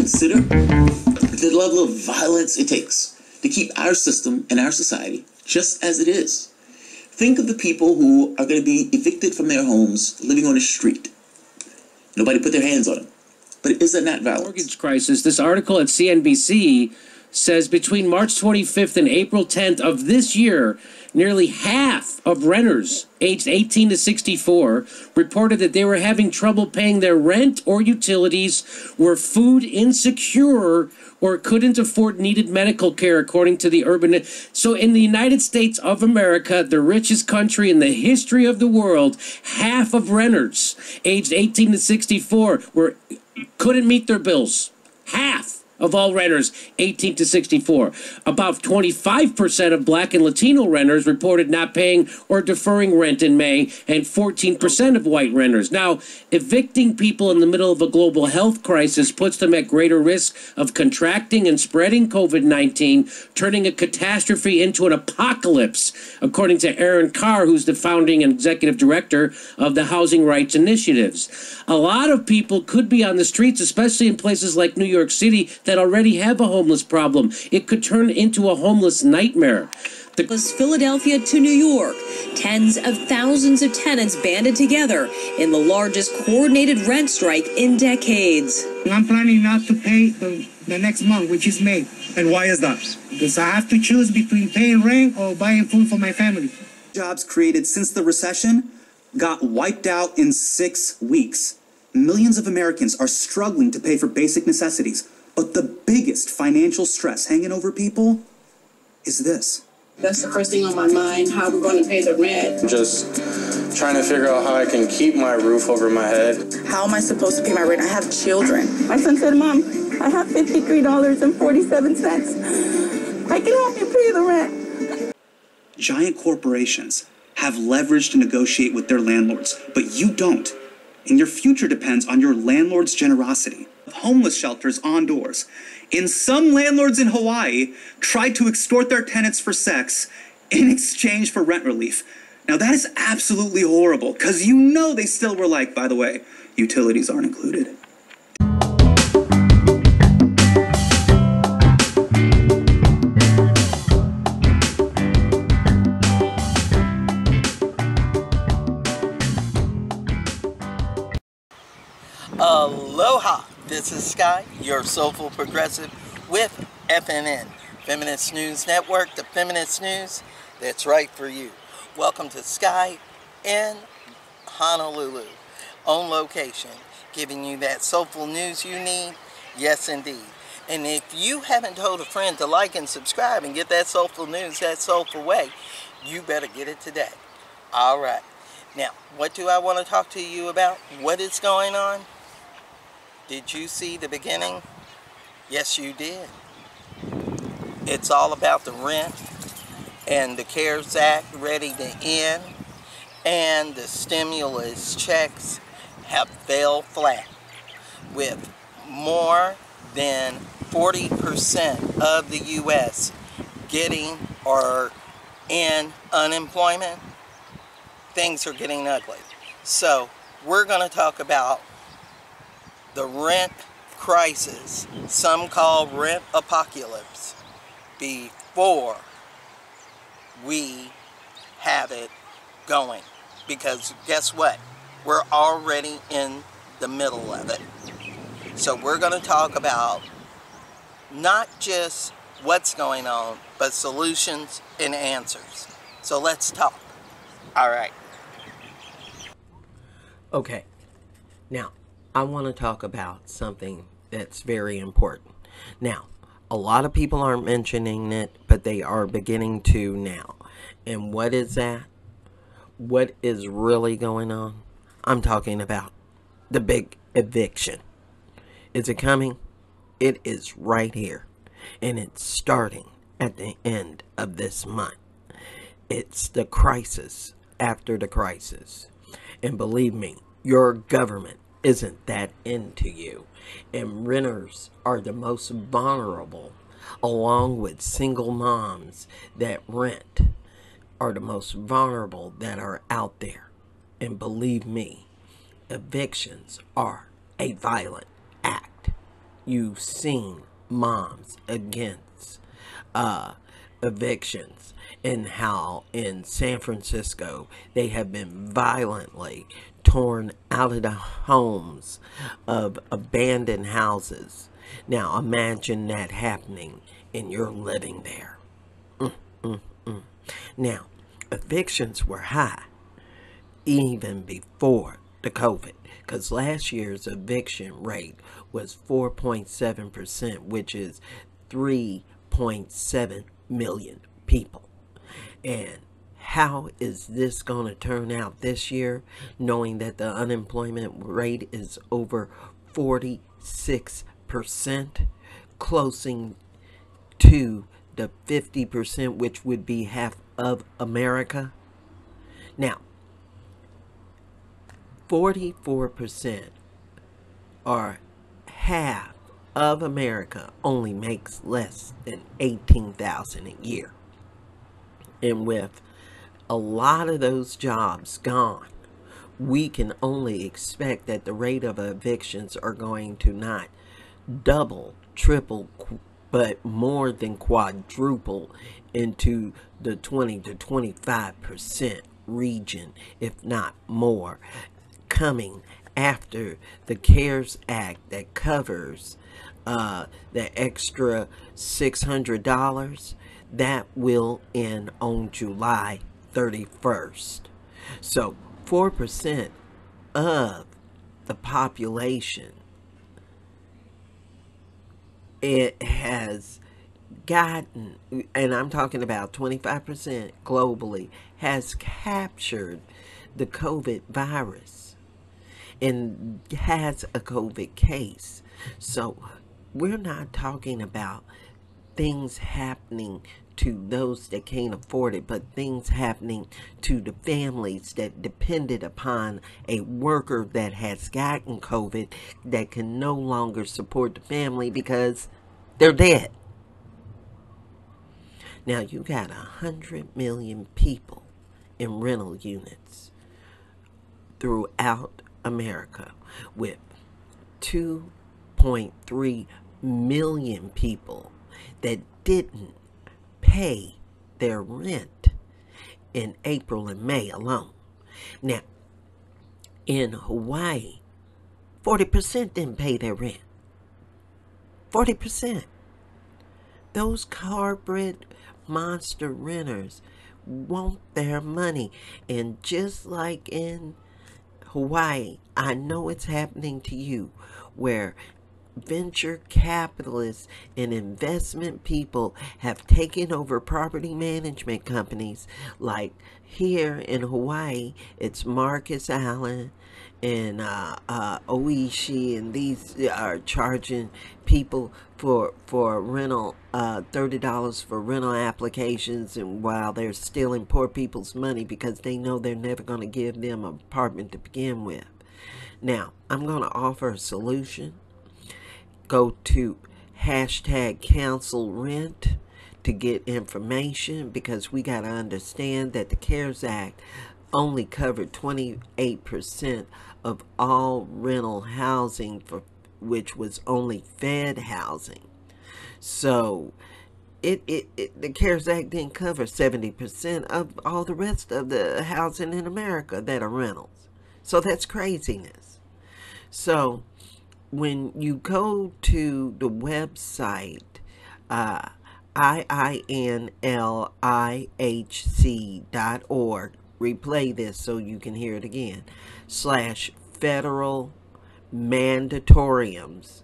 consider the level of violence it takes to keep our system and our society just as it is. Think of the people who are going to be evicted from their homes, living on the street. Nobody put their hands on them. But is that not violence? Mortgage crisis. This article at CNBC says between March 25th and April 10th of this year, nearly half of renters aged 18 to 64 reported that they were having trouble paying their rent or utilities, were food insecure, or couldn't afford needed medical care, according to the urban. So in the United States of America, the richest country in the history of the world, half of renters aged 18 to 64 couldn't meet their bills. Half of all renters 18 to 64. About 25% of Black and Latino renters reported not paying or deferring rent in May, and 14% of white renters. Now, evicting people in the middle of a global health crisis puts them at greater risk of contracting and spreading COVID-19, turning a catastrophe into an apocalypse, according to Aaron Carr, who's the founding and executive director of the Housing Rights Initiatives. A lot of people could be on the streets, especially in places like New York City, that already have a homeless problem. It could turn into a homeless nightmare. Philadelphia to New York, tens of thousands of tenants banded together in the largest coordinated rent strike in decades. I'm planning not to pay the next month, which is May. And why is that? Because I have to choose between paying rent or buying food for my family. Jobs created since the recession got wiped out in 6 weeks. Millions of Americans are struggling to pay for basic necessities. But the biggest financial stress hanging over people is this. That's the first thing on my mind, how we're going to pay the rent. Just trying to figure out how I can keep my roof over my head. How am I supposed to pay my rent? I have children. My son said, Mom, I have $53.47. I can help you pay the rent. Giant corporations have leverage to negotiate with their landlords, but you don't. And your future depends on your landlord's generosity. Homeless shelters on doors. And some landlords in Hawaii tried to extort their tenants for sex in exchange for rent relief. Now that is absolutely horrible, because you know they still were like, by the way, utilities aren't included. Aloha, this is Skye, your soulful progressive with FNN-Feminist News Network, the feminist news that's right for you. Welcome to Skye in Honolulu, on location, giving you that soulful news you need, yes indeed. And if you haven't told a friend to like and subscribe and get that soulful news that soulful way, you better get it today. All right. Now, what do I want to talk to you about? What is going on? Did you see the beginning? Yes, you did. It's all about the rent and the CARES Act ready to end, and the stimulus checks have fell flat, with more than 40% of the U.S. getting or in unemployment. Things are getting ugly. So we're going to talk about the rent crisis, some call rent apocalypse, before we have it going. Because guess what? We're already in the middle of it. So we're going to talk about not just what's going on, but solutions and answers. So let's talk. All right. Okay, now I want to talk about something that's very important. Now, a lot of people aren't mentioning it, but they are beginning to now. And what is that? What is really going on? I'm talking about the Big Eviction. Is it coming? It is right here. And it's starting at the end of this month. It's the crisis after the crisis. And believe me, your government isn't that into you. And renters are the most vulnerable, along with single moms that rent, are the most vulnerable that are out there. And believe me, evictions are a violent act. you've seen moms against evictions, and how in San Francisco they have been violently torn out of the homes of abandoned houses. Now imagine that happening and you're living there. Now, evictions were high even before the COVID, because last year's eviction rate was 4.7%, which is 3.7 million people. And how is this going to turn out this year, knowing that the unemployment rate is over 46%, closing to the 50%, which would be half of America? Now, 44% or half of America only makes less than $18,000 a year. And with a lot of those jobs gone, we can only expect that the rate of evictions are going to not double, triple, but more than quadruple into the 20 to 25% region, if not more, coming after the CARES Act that covers the extra $600 that will end on July 31st. So 4% of the population, it has gotten, and I'm talking about 25% globally, has captured the COVID virus and has a COVID case. So we're not talking about things happening to those that can't afford it, but things happening to the families that depended upon a worker that has gotten COVID that can no longer support the family because they're dead. Now you got 100 million people in rental units throughout America, with 2.3 million people that didn't pay their rent in April and May alone. Now, in Hawaii, 40% didn't pay their rent. 40%. Those corporate monster renters want their money. And just like in Hawaii, I know it's happening to you, where venture capitalists and investment people have taken over property management companies. Like here in Hawaii, it's Marcus Allen and Oishi, and these are charging people for rental, $30 for rental applications, and while they're stealing poor people's money because they know they're never going to give them an apartment to begin with. Now, I'm going to offer a solution. Go to #CouncilRent to get information, because we got to understand that the CARES Act only covered 28% of all rental housing, for which was only Fed housing. So the CARES Act didn't cover 70% of all the rest of the housing in America that are rentals. So that's craziness. So when you go to the website, IINLIHC.org, replay this so you can hear it again, /federal mandatoriums,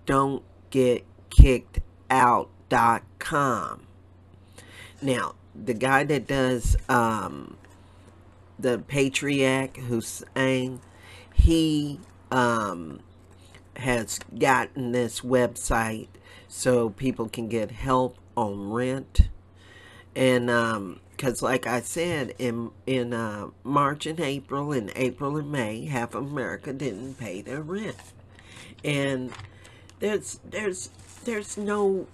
don't get kicked out.com. Now, the guy that does the Patriot, Hussein, he has gotten this website so people can get help on rent. And because like I said, in March and April and May, half of America didn't pay their rent. And there's no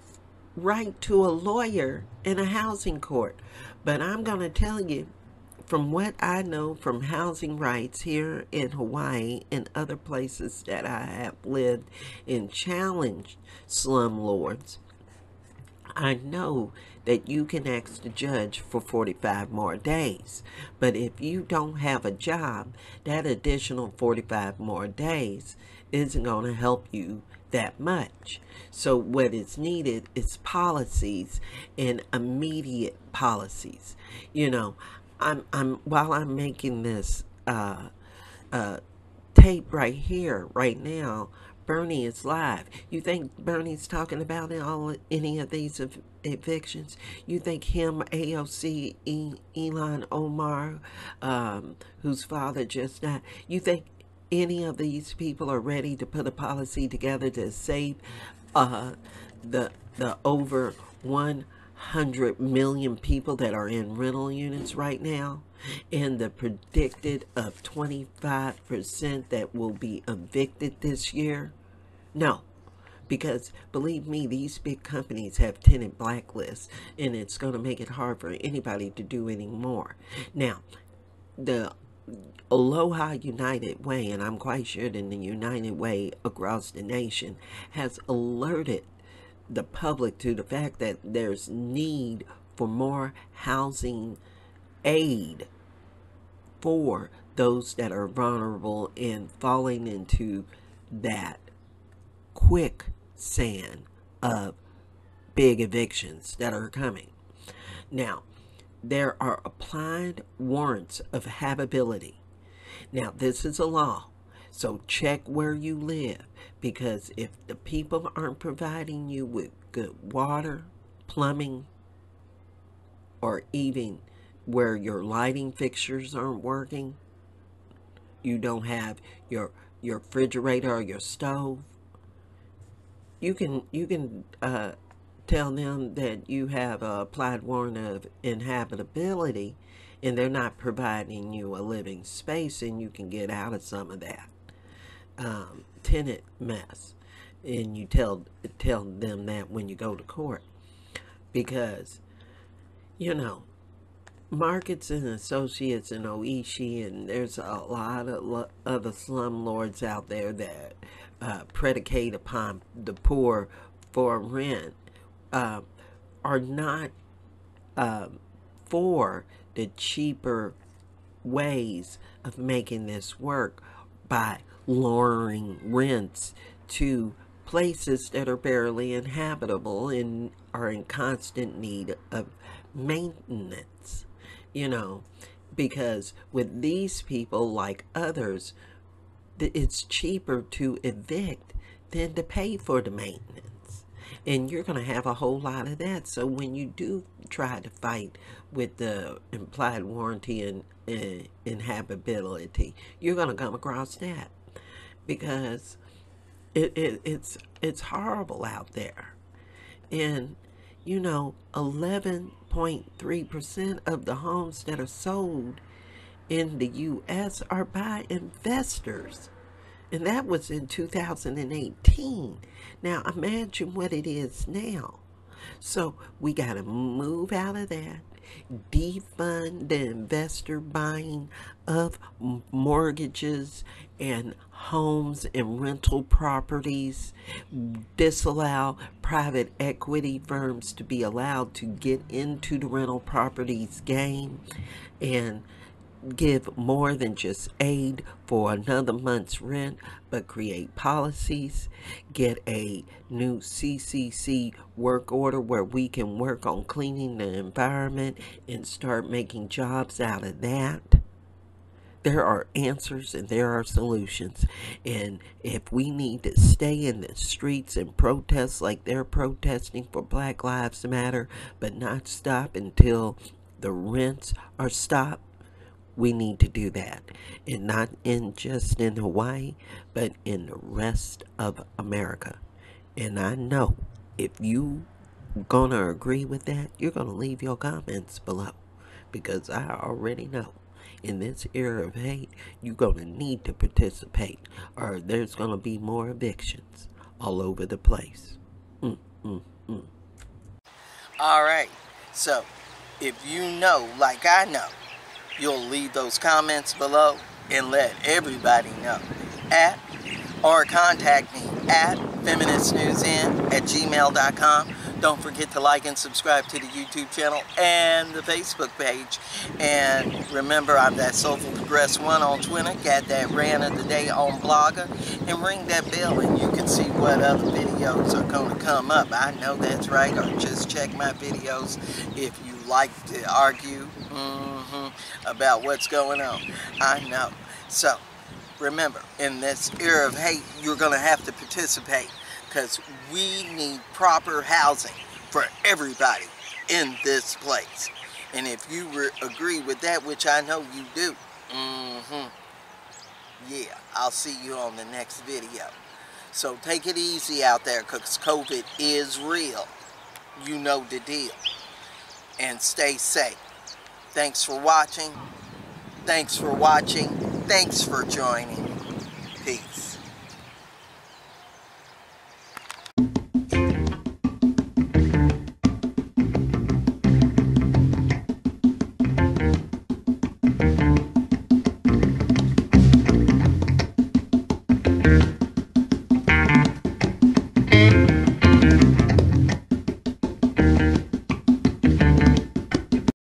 right to a lawyer in a housing court. But I'm going to tell you, from what I know from housing rights here in Hawaii and other places that I have lived and challenged slumlords, I know that you can ask the judge for 45 more days. But if you don't have a job, that additional 45 more days isn't going to help you that much. So what is needed is policies and immediate policies. You know, while I'm making this tape right here, right now, Bernie is live. You think Bernie's talking about any of these evictions? You think him, AOC, Elon Omar, whose father just died, you think any of these people are ready to put a policy together to save the over 100 million people that are in rental units right now, and the predicted of 25% that will be evicted this year? No, because believe me, these big companies have tenant blacklists, and it's going to make it hard for anybody to do any more. Now, the Aloha United Way, and I'm quite sure that the United Way across the nation has alerted the public to the fact that there's need for more housing aid for those that are vulnerable and falling into that quicksand of big evictions that are coming. Now, there are applied warrants of habitability. Now, this is a law, so check where you live, because if the people aren't providing you with good water, plumbing, or even where your lighting fixtures aren't working, you don't have your refrigerator or your stove, you can tell them that you have a applied warrant of inhabitability and they're not providing you a living space, and you can get out of some of that tenant mess. And you tell them that when you go to court, because you know, Markets and Associates and Oishi, and there's a lot of other slumlords out there that predicate upon the poor for rent, are not for the cheaper ways of making this work by lowering rents to places that are barely inhabitable and are in constant need of maintenance. You know, because with these people, like others, it's cheaper to evict than to pay for the maintenance. And you're going to have a whole lot of that. So when you do try to fight with the implied warranty and inhabitability, you're going to come across that, because it's horrible out there. And you know, 11.3% of the homes that are sold in the U.S. are by investors. And that was in 2018. Now, imagine what it is now. So we got to move out of that, defund the investor buying of mortgages and homes and rental properties, disallow private equity firms to be allowed to get into the rental properties game, and give more than just aid for another month's rent, but create policies, get a new CCC work order where we can work on cleaning the environment and start making jobs out of that. There are answers and there are solutions. And if we need to stay in the streets and protest like they're protesting for Black Lives Matter, but not stop until the rents are stopped, we need to do that. And not just in Hawaii, but in the rest of America. And I know if you gonna agree with that, you're gonna leave your comments below, because I already know in this era of hate, you're gonna need to participate, or there's gonna be more evictions all over the place. All right, so if you know, like I know, you'll leave those comments below and let everybody know or contact me at feministnewsn@gmail.com. Don't forget to like and subscribe to the YouTube channel and the Facebook page. And remember, I'm that Soulful Progress 1 on Twitter. Got that rant of the day on Blogger. And ring that bell and you can see what other videos are going to come up. I know that's right. Or just check my videos if you like to argue about what's going on. I know. So, remember, in this era of hate, you're going to have to participate because we need proper housing for everybody in this place. And if you agree with that, which I know you do, yeah, I'll see you on the next video. So take it easy out there because COVID is real. You know the deal. And stay safe. Thanks for watching. Thanks for watching. Thanks for joining. Peace.